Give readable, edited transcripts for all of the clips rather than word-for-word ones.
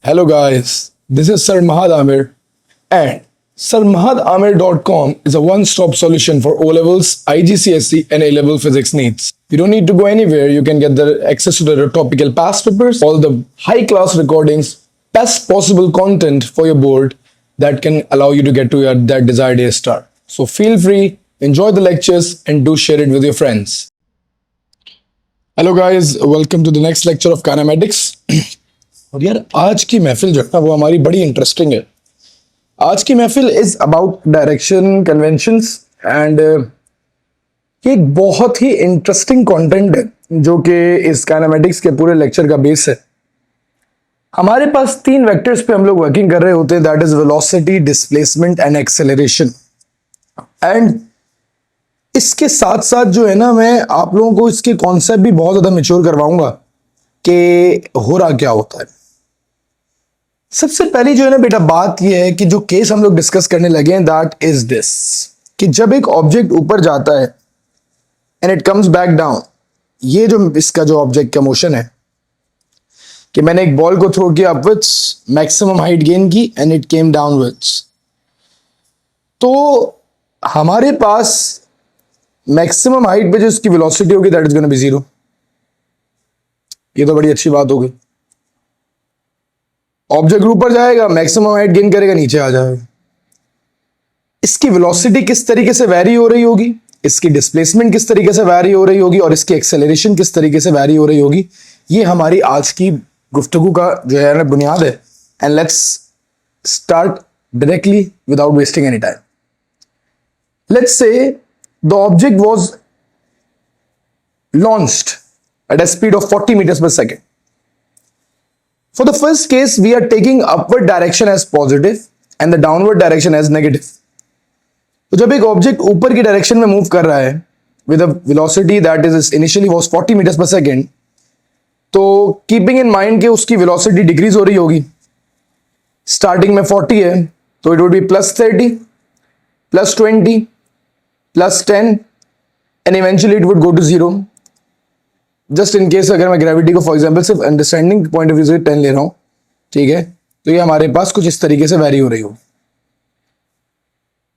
Hello guys, this is Sir Mahad Amir and sirmahadamir.com is a one-stop solution for O-levels, IGCSE and A-level physics needs. You don't need to go anywhere, you can get the access to the topical past papers, all the high-class recordings, best possible content for your board that can allow you to get to that desired A star. So feel free, enjoy the lectures and do share it with your friends. Hello guys, welcome to the next lecture of kinematics. और यार आज की महफिल जो है वो हमारी बड़ी इंटरेस्टिंग है. आज की महफिल is about direction conventions and ये एक बहुत ही इंटरेस्टिंग कंटेंट है जो कि इस काइनेमेटिक्स के पूरे लेक्चर का बेस है. हमारे पास तीन वेक्टर्स पे हम लोग वर्किंग कर रहे होते हैं, that is velocity, displacement and acceleration. And इसके साथ साथ जो है ना, मैं आप लोगों को इसके कॉन्सेप्ट भी बहुत ज्यादा मैच्योर करवाऊंगा कि हो रहा क्या होता है. सबसे पहली जो है ना बेटा बात यह है कि जो केस हम लोग डिस्कस करने लगे हैं दैट इज दिस, कि जब एक ऑब्जेक्ट ऊपर जाता है and it comes back down, ये जो इसका जो ऑब्जेक्ट का मोशन है कि मैंने एक बॉल को थ्रो किया अपवर्ड्स, मैक्सिमम हाइट गेन की एंड इट केम डाउनवर्ड्स, तो हमारे पास मैक्सिमम हाइट पे जो इसकी वेलोसिटी होगी दैट इज गोना बी 0. ये तो बड़ी अच्छी बात हो गई. ऑब्जेक्ट ऊपर जाएगा, मैक्सिमम हाइट गेन करेगा, नीचे आ जाएगा. इसकी वेलोसिटी किस तरीके से वैरी हो रही होगी, इसकी डिस्प्लेसमेंट किस तरीके से वैरी हो रही होगी और इसकी एक्सेलरेशन किस तरीके से वैरी हो रही होगी, ये हमारी आज की गुफ्तगू का जो है ना बुनियाद है. And let's start directly without wasting any time. Let's say the object was launched at a speed of 40 meters per second. For the first case, we are taking upward direction as positive and the downward direction as negative. तो जब एक object ऊपर की direction में move कर रहा है with a velocity that is initially was 40 meters per second, तो keeping in mind कि उसकी velocity डिक्रीज हो रही होगी. स्टार्टिंग में 40 है तो it would be plus 30, plus 20, plus 10 and eventually it would go to 0. Just in case अगर मैं ग्रेविटी को फॉर एग्जाम्पल सिर्फ अंडरस्टैंडिंग पॉइंट ऑफ व्यू से 10 ले रहा हूं, ठीक है, तो ये हमारे पास कुछ इस तरीके से वैरी हो रही हो.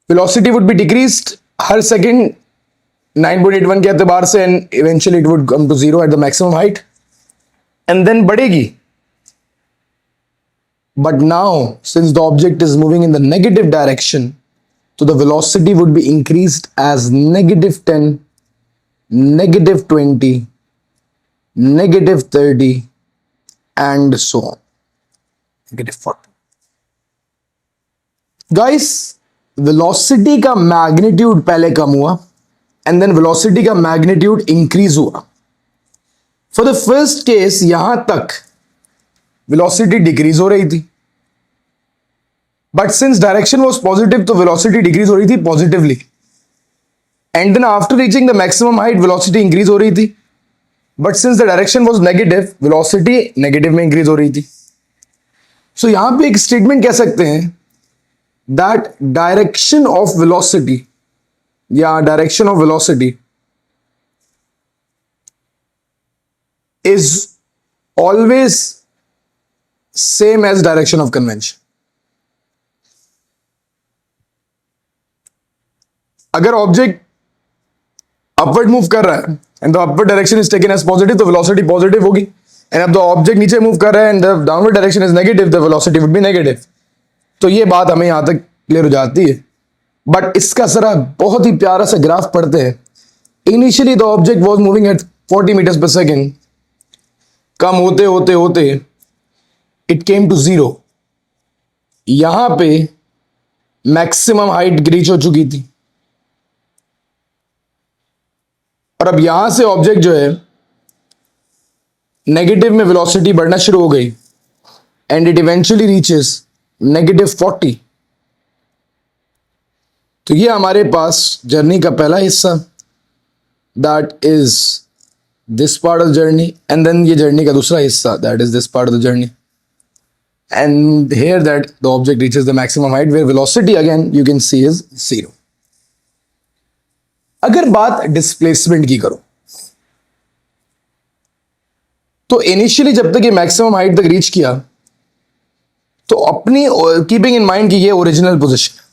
वेलोसिटी वुड बी डिक्रीज्ड हर सेकंड 9.81 के एतबार से and eventually it would come to 0 at the maximum height and then बढ़ेगी. But now since the object is moving in the negative direction, तो the velocity would be increased as -10, -20, -30 and so on, -40. Guys, velocity का magnitude पहले कम हुआ and then velocity का magnitude increase हुआ. For the first case यहां तक velocity decrease हो रही थी, but since direction was positive तो वेलोसिटी डिक्रीज हो रही थी positively, and then after reaching the maximum height velocity increase हो रही थी, but since the direction was negative velocity negative में इंक्रीज हो रही थी. सो यहां पे एक स्टेटमेंट कह सकते हैं दैट डायरेक्शन ऑफ वेलोसिटी या direction of velocity is always same as direction of convention. अगर ऑब्जेक्ट अपवर्ड मूव कर रहा है and the upward direction is taken as positive, तो velocity positive होगी. and अब the object नीचे move कर रहा है and the downward direction is negative, the velocity would be negative. तो ये बात हमें यहाँ तक क्लियर हो जाती है. बट इसका जरा बहुत ही प्यारा सा ग्राफ पढ़ते हैं. Initially the object was moving at 40 meters per second, कम होते होते होते इट केम टू 0. यहां पे मैक्सिमम हाइट रीच हो चुकी थी और अब यहां से ऑब्जेक्ट जो है नेगेटिव में वेलोसिटी बढ़ना शुरू हो गई एंड इट इवेंचुअली रीचेस -40. तो ये हमारे पास जर्नी का पहला हिस्सा, that is this part of journey, and then ये जर्नी का दूसरा हिस्सा, that is this part of the journey. And here that the object reaches the maximum height where velocity again you can see is 0. अगर बात displacement की करो तो initially जब तक ये मैक्सिमम हाइट तक रीच किया तो अपनी कीपिंग इन माइंड कि ये ओरिजिनल पोजीशन है,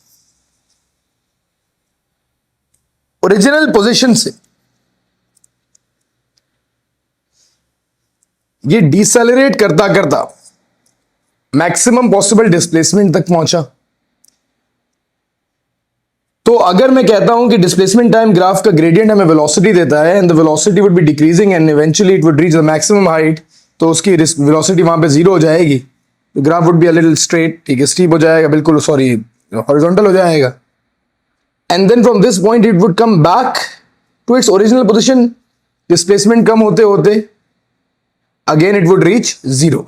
ओरिजिनल पोजीशन से ये डिसेलरेट करता करता मैक्सिमम पॉसिबल डिस्प्लेसमेंट तक पहुंचा। तो अगर मैं कहता हूं कि डिस्प्लेसमेंट टाइम ग्राफ का ग्रेडियंट हमें वेलोसिटी देता है and the velocity would B decreasing and eventually it would reach the maximum height, तो उसकी वेलोसिटी वहां पे जीरो हो जाएगी, तो graph would be a little straight, ठीक है, स्टीप हो जाएगा, बिल्कुल सॉरी हॉरिजॉन्टल हो जाएगा। And then from this point it would come back to its original position, displacement कम होते होते again it would reach zero.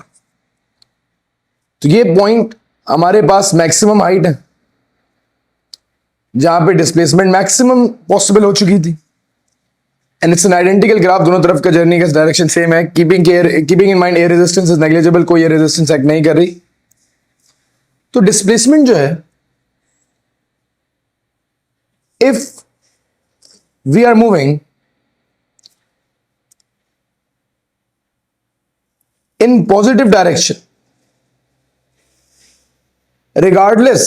तो ये पॉइंट हमारे पास मैक्सिमम हाइट है जहां पे डिस्प्लेसमेंट मैक्सिमम पॉसिबल हो चुकी थी, and it's an identical graph, दोनों तरफ का जर्नी का डायरेक्शन सेम है। Keeping in mind air resistance is negligible, कोई एयर रेजिस्टेंस एक्ट नहीं कर रही। तो डिस्प्लेसमेंट जो है, if we are moving in positive direction regardless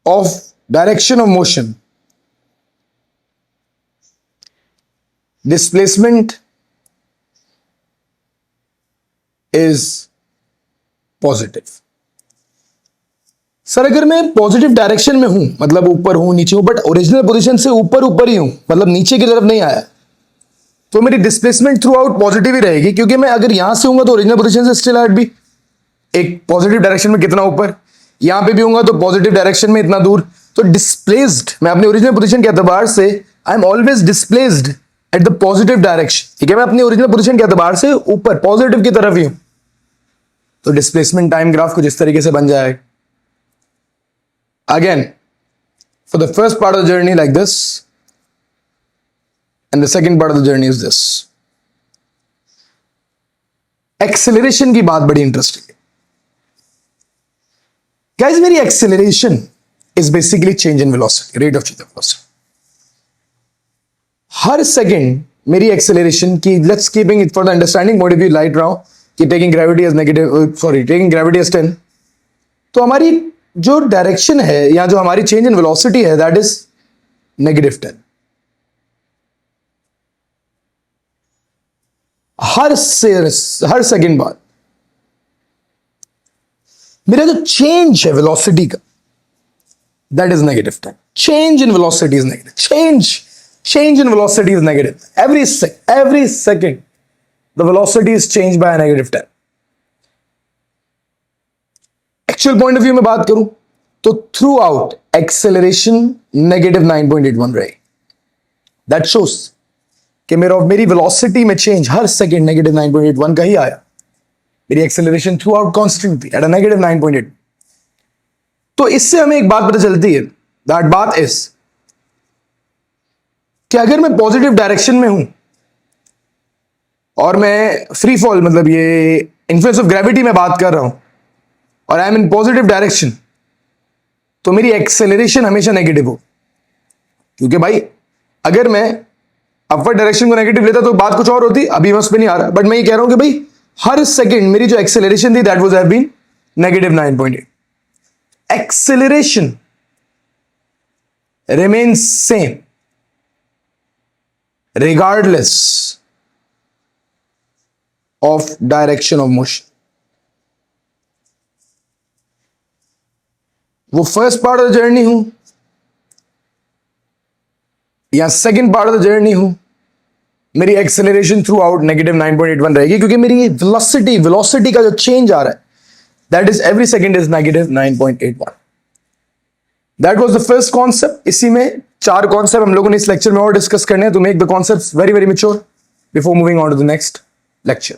of direction of motion, displacement is positive. Sir अगर मैं पॉजिटिव डायरेक्शन में हूं, मतलब ऊपर हूं नीचे हूं, बट ओरिजिनल पोजीशन से ऊपर ऊपर ही हूं, मतलब नीचे की तरफ नहीं आया, तो मेरी डिस्प्लेसमेंट थ्रू आउट पॉजिटिव ही रहेगी, क्योंकि मैं अगर यहां से हूंगा तो ओरिजिनल पोजीशन से स्टिल एट बी एक पॉजिटिव डायरेक्शन में कितना ऊपर, यहां पे भी होऊंगा तो पॉजिटिव डायरेक्शन में इतना दूर। तो डिस्प्लेस्ड मैं अपनी ओरिजिनल पोजीशन के एतबार से I am always displaced at the positive direction, ठीक है, मैं अपनी ओरिजिनल पोजीशन के एतबार से ऊपर पॉजिटिव की तरफ ही हूं। तो डिस्प्लेसमेंट टाइम ग्राफ कुछ इस तरीके से बन जाएगा। Again for the first part of the journey like this and the second part of the journey is this. Acceleration की बात बड़ी इंटरेस्टिंग है guys, मेरी acceleration is basically change in velocity, rate of change of velocity. Her second मेरी acceleration की, let's keeping it for the understanding point of view light रहा हूं कि taking gravity as negative, taking gravity as 10, तो हमारी जो direction है या जो हमारी चेंज इन वेलोसिटी है दैट इज -10। हर सेकेंड बाद मेरा जो चेंज है वेलोसिटी का that is -10। Change in velocity is negative, change in velocity is negative every second the velocity is changed by a -10। Actual point of view में बात करूं तो थ्रू आउट एक्सेलरेशन -9.81 रही। दैट शोस कि मेरी velocity में change हर second -9.81 का ही आया। मेरी एक्सेलरेशन थ्रू आउट कॉन्स्टेंट थी एट अ -9.8। तो इससे हमें एक बात पता चलती है, दैट बात इज कि अगर मैं पॉजिटिव डायरेक्शन में हूं और मैं फ्री फॉल, मतलब ये इन्फ्लुएंस ऑफ ग्रेविटी में बात कर रहा हूं और I am in positive direction, तो मेरी एक्सेलरेशन हमेशा नेगेटिव हो। क्योंकि भाई अगर मैं अपवर्ड डायरेक्शन को नेगेटिव लेता तो बात कुछ और होती, अभी मैं उस पर नहीं आ रहा, बट मैं ये कह रहा हूं कि भाई हर सेकेंड मेरी जो एक्सेलरेशन थी that was have been -9.8। Acceleration remains same regardless of direction of motion। वो first part of the journey हूं या second part of the journey हूं, मेरी एक्सेलरेशन थ्रू आउट -9.81 रहेगी, क्योंकि मेरी वेलोसिटी का जो चेंज आ रहा है that is every second is -9.81। That was the first concept. इसी में 4 कॉन्सेप्ट हम लोगों ने इस लेक्चर में और डिस्कस करने हैं to make the concepts very very mature before moving on to the next lecture.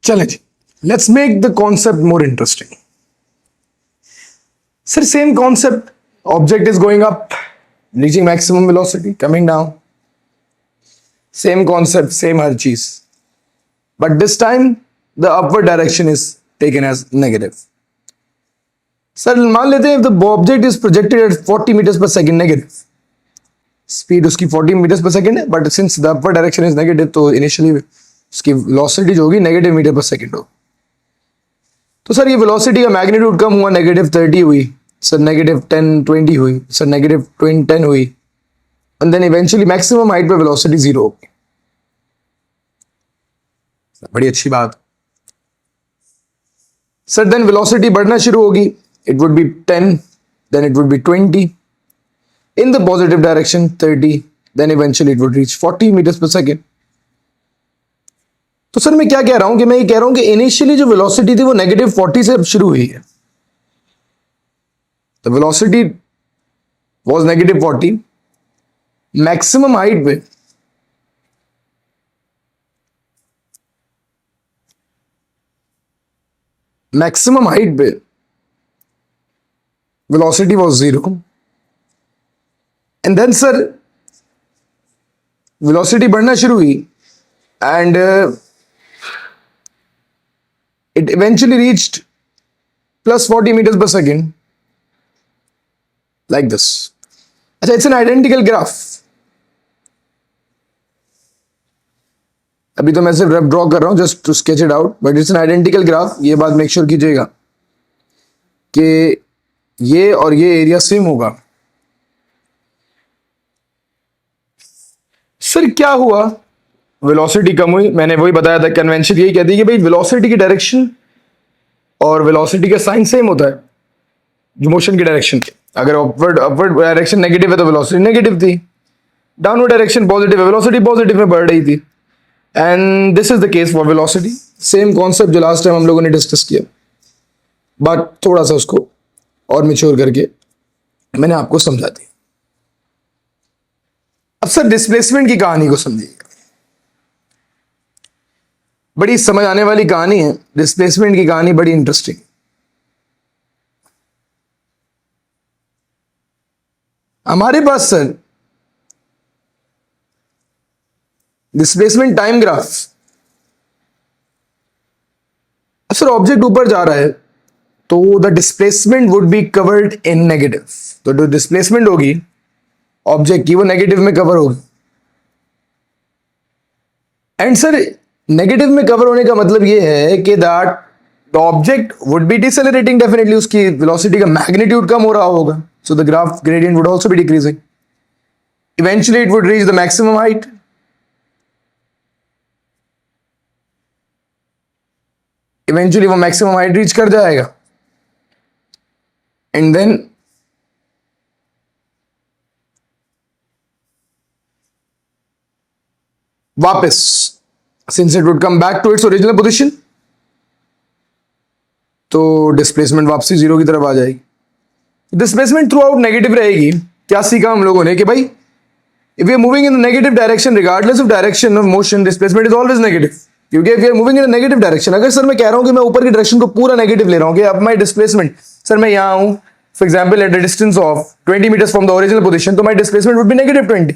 चलें जी, let's make the concept more interesting. Sir same concept, object is going up, reaching maximum velocity, coming down, same concept, same हर चीज, but this time the upward direction is taken as negative। Sir मान लेते हैं if the object is projected at 40 meters per second negative, speed उसकी 40 meters पर second है, but since the upper direction is negative तो initially उसकी velocity जो होगी नेगेटिव मीटर पर सेकंड होगी. तो सर ये वेलोसिटी का मैग्नीट्यूड कम हुआ, -30 हुई, सर -10-20 हुई, सर -10 हुई, and then eventually maximum height पे वेलोसिटी 0 होगी. बड़ी अच्छी बात. सर देन वेलोसिटी बढ़ना शुरू होगी. It would be 10, then it would be 20, in the positive direction 30, then eventually it would reach 40 meters per second. तो सर मैं क्या कह रहा हूं कि मैं ये कह रहा हूं कि इनिशियली जो वेलोसिटी थी वो -40 से शुरू हुई है. तो वेलोसिटी वाज -40, मैक्सिमम हाइट पे velocity was 0. And then sir velocity बढ़ना शुरू हुई and it eventually reached +40 meters per second like this. अच्छा, इट्स एन आइडेंटिकल ग्राफ. अभी तो मैं सिर्फ रफ ड्रॉ कर रहा हूं just to sketch it out, but it's an identical graph. ये बात मेक श्योर कीजिएगा कि ये और ये एरिया सेम होगा. सर क्या हुआ, वेलोसिटी कम हुई. मैंने वही बताया था, कन्वेंशन यही कहती है कि भाई वेलोसिटी की डायरेक्शन और वेलोसिटी का साइन सेम होता है जो मोशन की डायरेक्शन के. अगर अपवर्ड डायरेक्शन नेगेटिव है तो वेलोसिटी नेगेटिव थी, डाउनवर्ड डायरेक्शन पॉजिटिव है, वेलोसिटी पॉजिटिव में बढ़ रही थी. And this is the case for velocity. Same concept जो लास्ट टाइम हम लोगों ने डिस्कस किया, बट थोड़ा सा उसको और मैच्योर करके मैंने आपको समझा दी. अब सर डिस्प्लेसमेंट की कहानी को समझिएगा, बड़ी समझ आने वाली कहानी है. डिस्प्लेसमेंट की कहानी बड़ी इंटरेस्टिंग. हमारे पास sir displacement time graph. Sir object ऊपर जा रहा है तो the displacement would be covered in negative. तो जो डिस्प्लेसमेंट होगी ऑब्जेक्ट की वो नेगेटिव में कवर होगी. एंड सर नेगेटिव में कवर होने का मतलब ये है कि that the object would be decelerating. Definitely उसकी वेलोसिटी का मैग्नीट्यूड कम हो रहा होगा, so the graph gradient would also be decreasing. Eventually it would reach the maximum height. Eventually वो मैक्सिमम हाइट रीच कर जाएगा एंड देन वापस since it would come back to its original position तो displacement वापसी 0 की तरफ आ जाएगी. Displacement through out negative रहेगी. क्या सीखा हम लोगों ने कि भाई if we are moving in the negative direction regardless of direction of motion, displacement is always negative. क्योंकि if we are moving in a negative direction, अगर सर मैं कह रहा हूं कि मैं ऊपर की डायरेक्शन को पूरा नेगेटिव ले रहा हूं कि अब माय डिस्प्लेसमेंट, सर मैं यहां हूं for example at the distance of 20 meters from the original position, तो my displacement would be -20.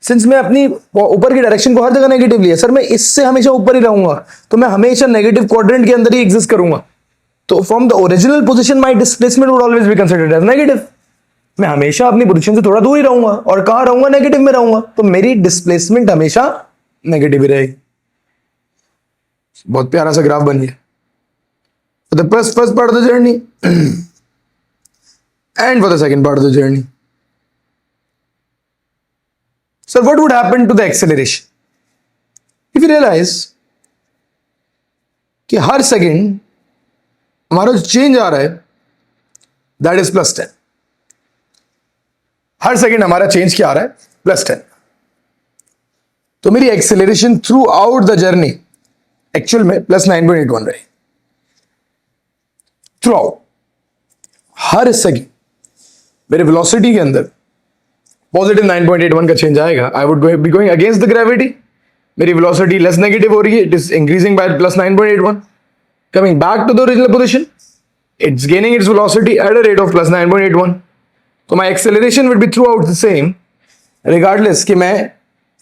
Since मैं अपनी ऊपर की डायरेक्शन को हर जगह नेगेटिव लिया, सर मैं इससे हमेशा ऊपर ही रहूंगा तो मैं हमेशा नेगेटिव क्वाड्रेंट के अंदर ही एग्जिस्ट करूंगा. तो from the original position my displacement would always be considered as negative. मैं हमेशा अपनी पोजीशन से थोड़ा दूर ही रहूंगा और कहां रहूंगा, नेगेटिव में रहूंगा, तो मेरी डिस्प्लेसमेंट हमेशा नेगेटिव ही रहेगी. बहुत प्यारा सा ग्राफ बन गया. For the first part of the journey and for the second part of the journey. So what would happen to the acceleration? If you realize कि हर सेकेंड हमारा जो चेंज आ रहा है दैट इज +10. हर सेकेंड हमारा चेंज क्या आ रहा है? +10. तो मेरी acceleration throughout the journey actual में +9.81 रही. थ्रू आउट हर सेकेंड मेरे वेलोसिटी के अंदर पॉजिटिव 9.81 का चेंज आएगा. I would be going against the gravity. मेरी वेलोसिटी लेस नेगेटिव हो रही है, it is increasing by +9.81. Coming back to the original position, it's gaining its velocity at a rate of +9.81. तो my acceleration would be through out the same regardless कि मैं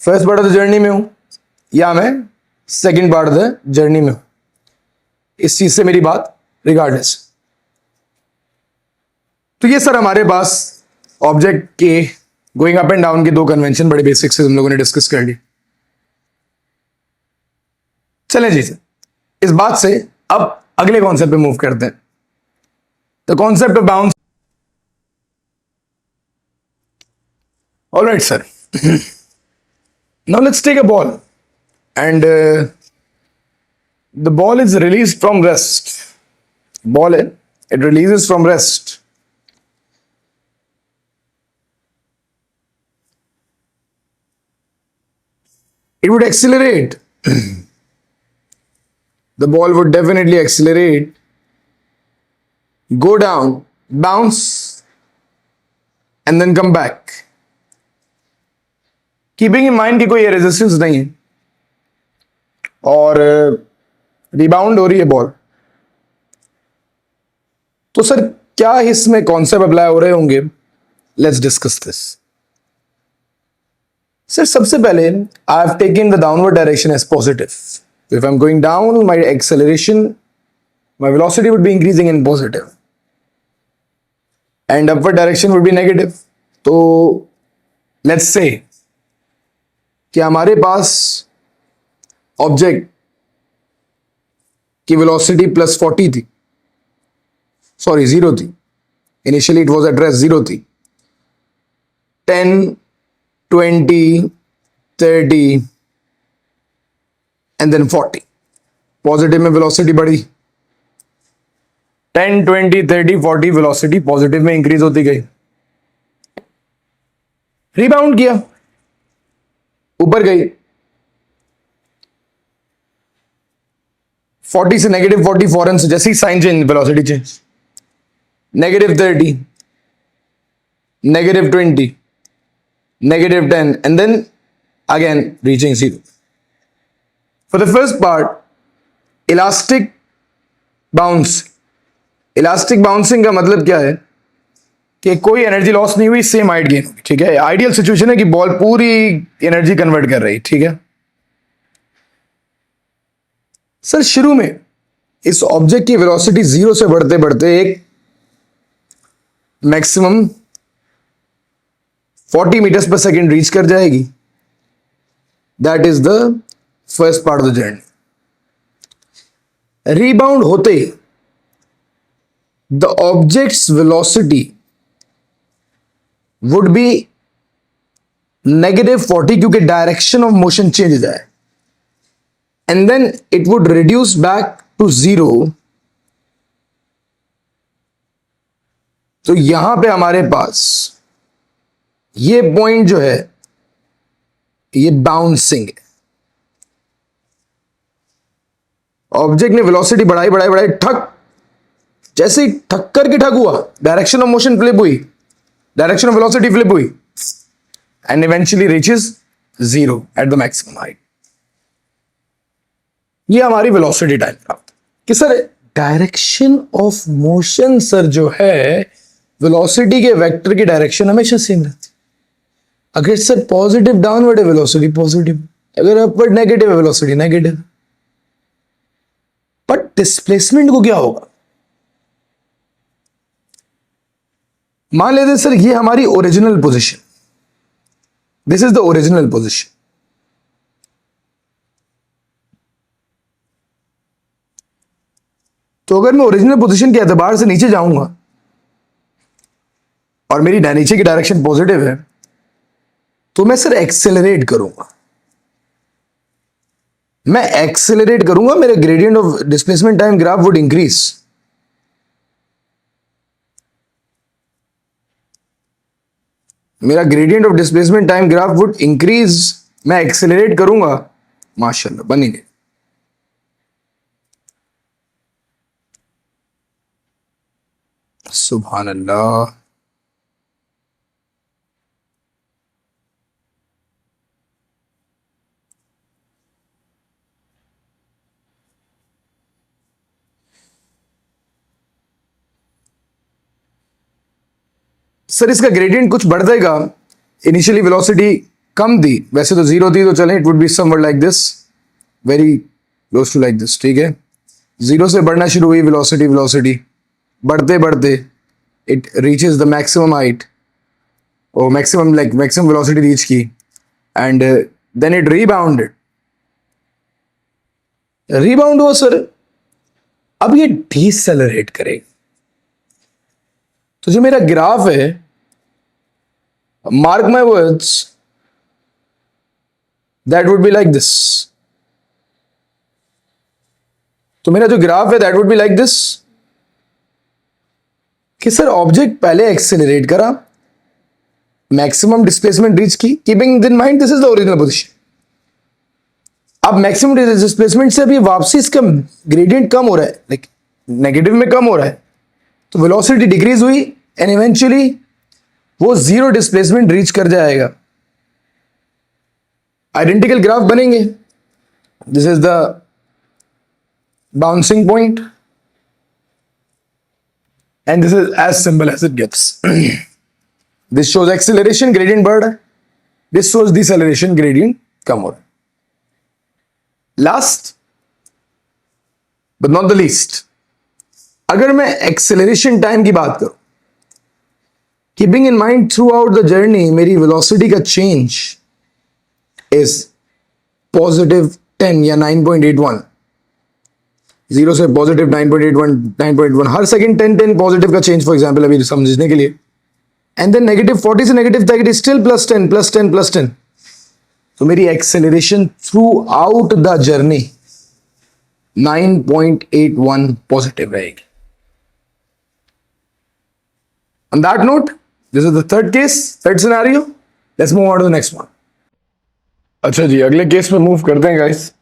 first part of the journey में हूं या मैं second part of the journey में हूं. इस चीज से मेरी बात रिगार्डलेस. तो ये सर हमारे पास ऑब्जेक्ट के गोइंग अप एंड डाउन की दो कन्वेंशन बड़े बेसिक से हम लोगों ने डिस्कस कर ली. चलें जी, इस बात से अब अगले कॉन्सेप्ट पे मूव करते हैं. The concept of bounce. Alright sir, now let's take a ball and the ball is released from rest. Ball it releases from rest. It would accelerate. The ball would definitely accelerate, go down, bounce, and then come back. Keeping in mind कि कोई resistance नहीं है और rebound हो रही है ball, तो sir क्या इसमें कॉन्सेप्ट अप्लाई हो रहे होंगे? Let's discuss this. सर सबसे पहले I have taken the downward direction as positive. If I am going down, my acceleration, my velocity would be increasing in positive and upward direction would be negative. तो let's say कि हमारे पास object की velocity plus 40 थी, sorry 0 थी. Initially it was at rest, 0 थी. 10, 20, 30 and then 40. Positive में velocity बढ़ी. 10, 20, 30, 40 वेलोसिटी पॉजिटिव में इंक्रीज होती गई. रिबाउंड किया, ऊपर गई. 40 से नेगेटिव 40 फॉरन से जैसे ही sign change, velocity change. Negative 30, negative 20, negative 10, and then again reaching 0. For the first part, elastic bounce. Elastic bouncing का मतलब क्या है कि कोई एनर्जी लॉस नहीं हुई, सेम हाइट गेन हुई. ठीक है, आइडियल सिचुएशन है कि बॉल पूरी एनर्जी कन्वर्ट कर रही. ठीक है सर, शुरू में इस ऑब्जेक्ट की वेलोसिटी 0 से बढ़ते बढ़ते एक maximum 40 meters per second reach कर जाएगी. That is the first part of the journey. Rebound होते the object's velocity would be -40 क्योंकि डायरेक्शन ऑफ मोशन चेंज हो जाए, and then it would reduce back to 0. तो यहां पे हमारे पास ये पॉइंट जो है ये बाउंसिंग है. ऑब्जेक्ट ने वेलोसिटी बढ़ाई बढ़ाई बढ़ाई, ठक, जैसे ही ठक करके ठक हुआ, डायरेक्शन ऑफ मोशन फ्लिप हुई, डायरेक्शन ऑफ वेलोसिटी फ्लिप हुई and eventually reaches 0 at the maximum height. ये हमारी वेलोसिटी टाइम प्राप्त. कि sir direction of motion sir जो है, वेलोसिटी के वेक्टर की डायरेक्शन हमेशा सेम रहती. अगर सर पॉजिटिव डाउनवर्ड है वेलोसिटी पॉजिटिव, अगर अपवर्ड नेगेटिव है वेलोसिटी नेगेटिव. बट डिस्प्लेसमेंट को क्या होगा? मान लेते हैं सर ये हमारी original position, this is the original position. तो अगर मैं ओरिजिनल पोजीशन के एतबार से नीचे जाऊंगा और मेरी नीचे की डायरेक्शन पॉजिटिव है, तो मैं सर एक्सेलरेट करूंगा. मैं एक्सेलरेट करूंगा, मेरे gradient of displacement time graph would increase. मेरा gradient of displacement time graph would increase. मैं एक्सेलरेट करूंगा, माशाल्लाह बनी गई. सुभान अल्लाह. सर इसका ग्रेडियंट कुछ बढ़ जाएगा. इनिशियली वेलोसिटी कम थी, वैसे तो 0 थी, तो चलें it would be somewhere like this, very close to like this. ठीक है, 0 से बढ़ना शुरू हुई वेलोसिटी, वेलोसिटी बढ़ते बढ़ते it reaches the maximum height वो maximum velocity reach की, and then it rebounded. Rebound हुआ सर, अब ये डिसेलरेट करेगा. तो जो मेरा ग्राफ है, mark my words, that would be like this. तो मेरा जो ग्राफ है that would be like this, कि सर ऑब्जेक्ट पहले एक्सेलरेट करा, मैक्सिमम डिस्प्लेसमेंट रीच की, keeping in mind this is the original position. अब मैक्सिमम डिस्प्लेसमेंट से अभी वापसी इसका ग्रेडियंट कम हो रहा है, लाइक नेगेटिव में कम हो रहा है, तो वेलोसिटी डिक्रीज हुई एंड इवेंचुअली वो जीरो डिस्प्लेसमेंट रीच कर जाएगा. आइडेंटिकल ग्राफ बनेंगे. This is the bouncing point and this is as simple as it gets. This shows acceleration gradient बढ़ रहा है, this shows deceleration gradient कम हो रहा है. Last but not the least, अगर मैं acceleration time की बात करूं, keeping in mind throughout the journey मेरी velocity का change is positive 10 या 9.81. 0 से पॉजिटिव 9.81 हर सेकंड 10 पॉजिटिव का चेंज, फॉर एग्जांपल अभी समझने के लिए, एंड देन नेगेटिव 40 से नेगेटिव तक इट इज स्टिल +10. तो मेरी acceleration throughout the journey 9.81 positive रहेगी. On that note, this is the third scenario. Let's move on to the next one. अच्छा जी, अगले केस में मूव करते हैं गाइस.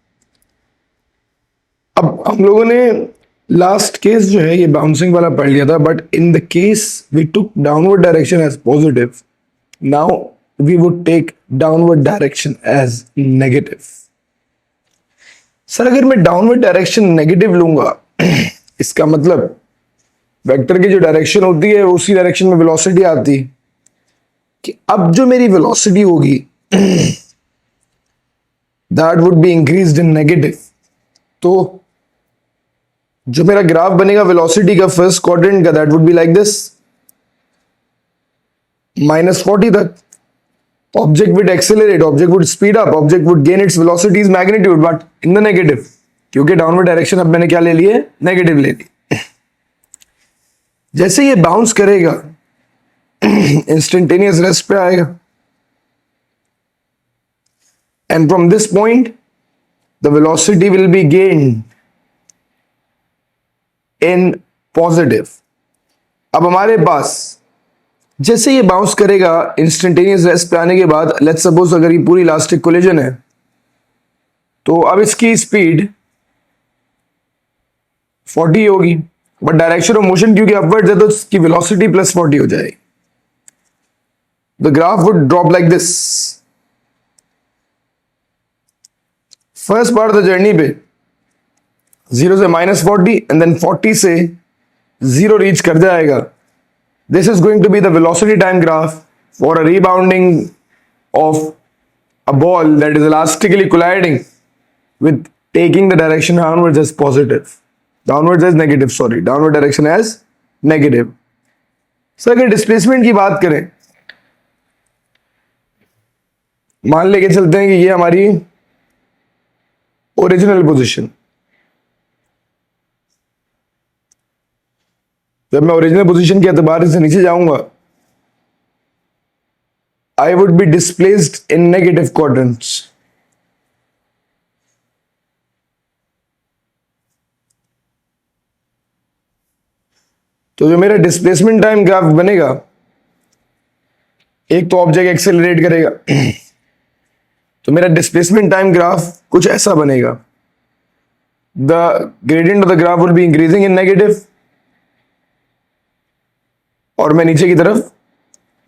अब हम लोगों ने लास्ट केस जो है ये बाउंसिंग वाला पढ़ लिया था, but in the case we took downward direction as positive. Now we would take downward direction as negative. Sir अगर मैं डाउनवर्ड डायरेक्शन नेगेटिव लूंगा, इसका मतलब वेक्टर की जो डायरेक्शन होती है उसी डायरेक्शन में वेलोसिटी आती है, कि अब जो मेरी वेलोसिटी होगी that would be increased in negative. तो जो मेरा ग्राफ बनेगा वेलोसिटी का फर्स्ट क्वाड्रेंट का, that would be like this, -40 तक. Object would accelerate, object would speed up, object would gain it's velocities magnitude but in the negative, क्योंकि downward direction अब मैंने क्या ले ली है, नेगेटिव ले ली. जैसे ये बाउंस करेगा इंस्टेंटेनियस रेस्ट पे आएगा, and from this point the velocity will be gained in positive. अब हमारे पास जैसे ये बाउंस करेगा इंस्टेंटेनियस रेस्ट पे आने के बाद, लेट्स सपोज अगर ये पूरी इलास्टिक कोलिजन है, तो अब इसकी स्पीड 40 होगी, बट डायरेक्शन ऑफ मोशन क्योंकि अपवर्ड है तो इसकी वेलोसिटी +40 हो जाएगी. The graph would drop like this. First part of the journey पे 0 से -40 एंड देन 40 से 0 रीच कर जाएगा. This is going to be the velocity time graph for a rebounding of a ball that is elastically colliding with taking the direction downwards as positive, downwards as negative, sorry, downward direction as negative. Sir अगर displacement की बात करें, मान लेके चलते हैं कि ये हमारी ओरिजिनल पोजीशन. जब मैं ओरिजिनल पोजीशन के एतबार से नीचे जाऊंगा, आई would B displaced in negative quadrants. तो जो मेरा डिस्प्लेसमेंट टाइम ग्राफ बनेगा, एक तो ऑब्जेक्ट एक्सेलरेट करेगा, तो मेरा डिस्प्लेसमेंट टाइम ग्राफ कुछ ऐसा बनेगा. The gradient of the graph would be increasing in negative, और मैं नीचे की तरफ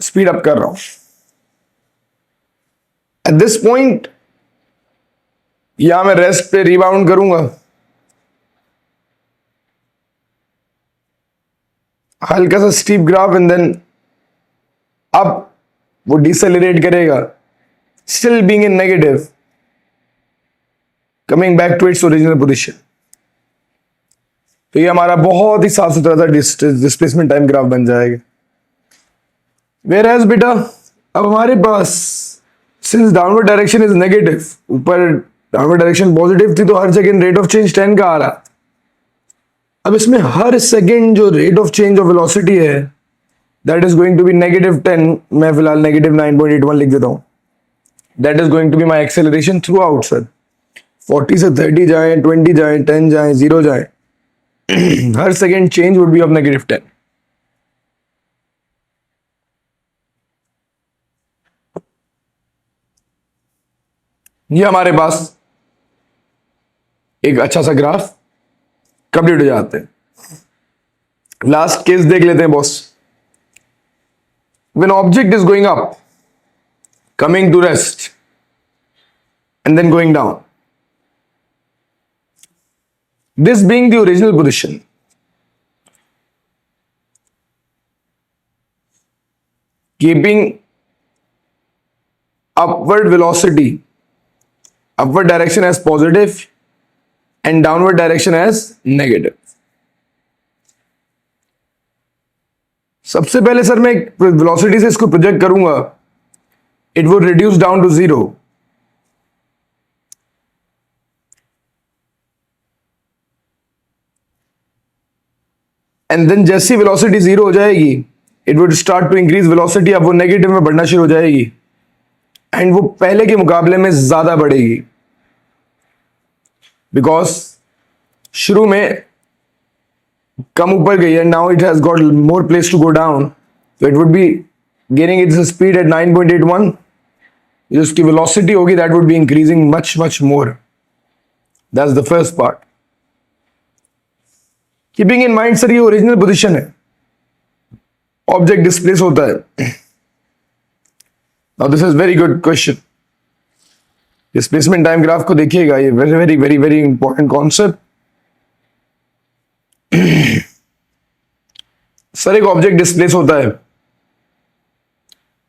स्पीड अप कर रहा हूं. एट दिस पॉइंट यहां मैं रेस्ट पे रिबाउंड करूंगा, हल्का सा स्टीप ग्राफ, एंड देन अब वो डिसेलरेट करेगा, still being in negative, coming back to its original position. तो ये हमारा बहुत ही साफ सुथरा सा डिस्प्लेसमेंट टाइम ग्राफ बन जाएगा. वेयर एज बेटा अब हमारे पास since downward direction is negative, ऊपर डाउनवर्ड डायरेक्शन पॉजिटिव थी तो हर सेकेंड रेट ऑफ चेंज 10 का आ रहा। अब इसमें हर सेकेंड जो rate of change of velocity है that is going to be -10, मैं फिलहाल -9.81 लिख देता हूं। That is going to be my acceleration throughout sir. 40 से 30 जाए, 20 जाए, 10 जाए, 0 जाए, हर second change would be of -10। ये हमारे पास एक अच्छा सा ग्राफ कंप्लीट हो जाते हैं। लास्ट केस देख लेते हैं boss. When object is going up, coming to rest, and then going down, this being the original position, keeping upward velocity, upward direction as positive and downward direction as negative. सबसे पहले sir मैं velocity से इसको project करूंगा, it would reduce down to 0, and then जैसी velocity 0 हो जाएगी it would start to increase velocity. अब वो नेगेटिव में बढ़ना शुरू हो जाएगी एंड वो पहले के मुकाबले में ज्यादा बढ़ेगी, बिकॉज शुरू में कम ऊपर गई है, now it has got more place to go down, तो it would be gaining its speed at 9.81। जो उसकी वेलोसिटी होगी that would be increasing much much more. That's the first part. Keeping in mind sir ये original position है, object displace होता है। Now this is very good question. Displacement time graph को देखिएगा, ये very very very very important concept. Sir एक object displace होता है,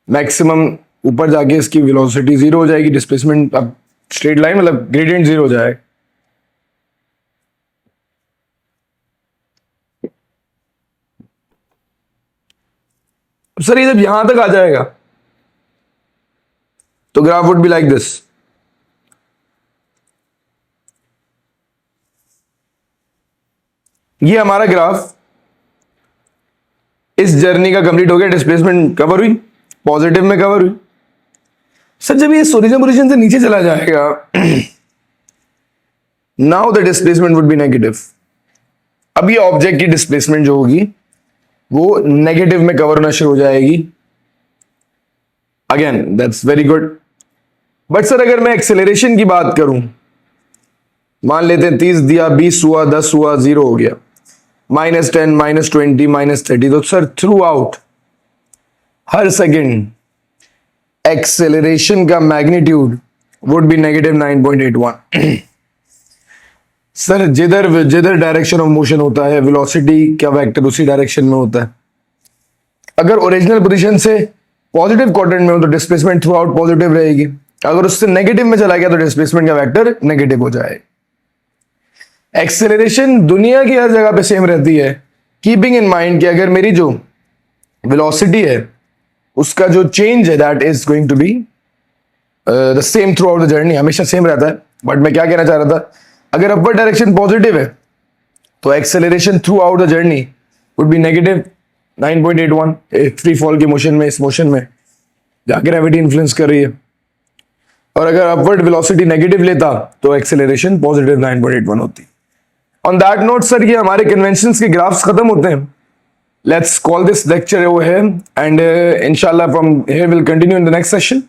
मैक्सिमम ऊपर जाके इसकी वेलोसिटी 0 हो जाएगी, डिस्प्लेसमेंट अब स्ट्रेट लाइन मतलब ग्रेडियंट 0 हो जाए। सर ये जब यहां तक आ जाएगा तो graph would be like this. ये हमारा ग्राफ इस जर्नी का कंप्लीट हो गया, डिस्प्लेसमेंट कवर हुई, पॉजिटिव में कवर हुई। सर जब ये ओरिजिनल पोजीशन से नीचे चला जाएगा now the displacement would be negative. अब ये ऑब्जेक्ट की डिस्प्लेसमेंट जो होगी वो नेगेटिव में कवर होना शुरू हो जाएगी। Again that's very good. But sir अगर मैं एक्सेलरेशन की बात करूं, मान लेते हैं 30 दिया, 20 हुआ, 10 हुआ, 0 हो गया, -10, -20, -30, तो सर थ्रू आउट हर सेकेंड एक्सेलरेशन का मैग्नीट्यूड वुड बी -9.81। सर जिधर जिधर डायरेक्शन ऑफ मोशन होता है वेलोसिटी का वेक्टर उसी डायरेक्शन में होता है। अगर ओरिजिनल पोजीशन से पॉजिटिव क्वाड्रेंट में हो तो डिस्प्लेसमेंट थ्रू आउट पॉजिटिव रहेगी, अगर उससे नेगेटिव में चला गया तो डिस्प्लेसमेंट का वेक्टर नेगेटिव हो जाएगा। एक्सेलरेशन दुनिया की हर जगह पे सेम रहती है, कीपिंग इन माइंड कि अगर मेरी जो वेलोसिटी है उसका जो चेंज है that is going to be the same throughout the journey, हमेशा सेम रहता है। बट मैं क्या कहना चाह रहा था, अगर अपवर्ड डायरेक्शन पॉजिटिव है तो acceleration throughout the journey would be -9.81। Free fall के मोशन में, इस मोशन में जहाँ ग्रेविटी इन्फ्लुएंस कर रही है, और अगर अपवर्ड वेलोसिटी नेगेटिव लेता तो एक्सेलरेशन पॉजिटिव 9.81 होती। ऑन दैट नोट सर ये हमारे कन्वेंशंस के ग्राफ्स खत्म होते हैं। Let's call this lecture over here and इंशाल्लाह from here will continue in the next session.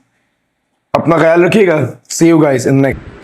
अपना ख्याल रखिएगा। See you guys in next.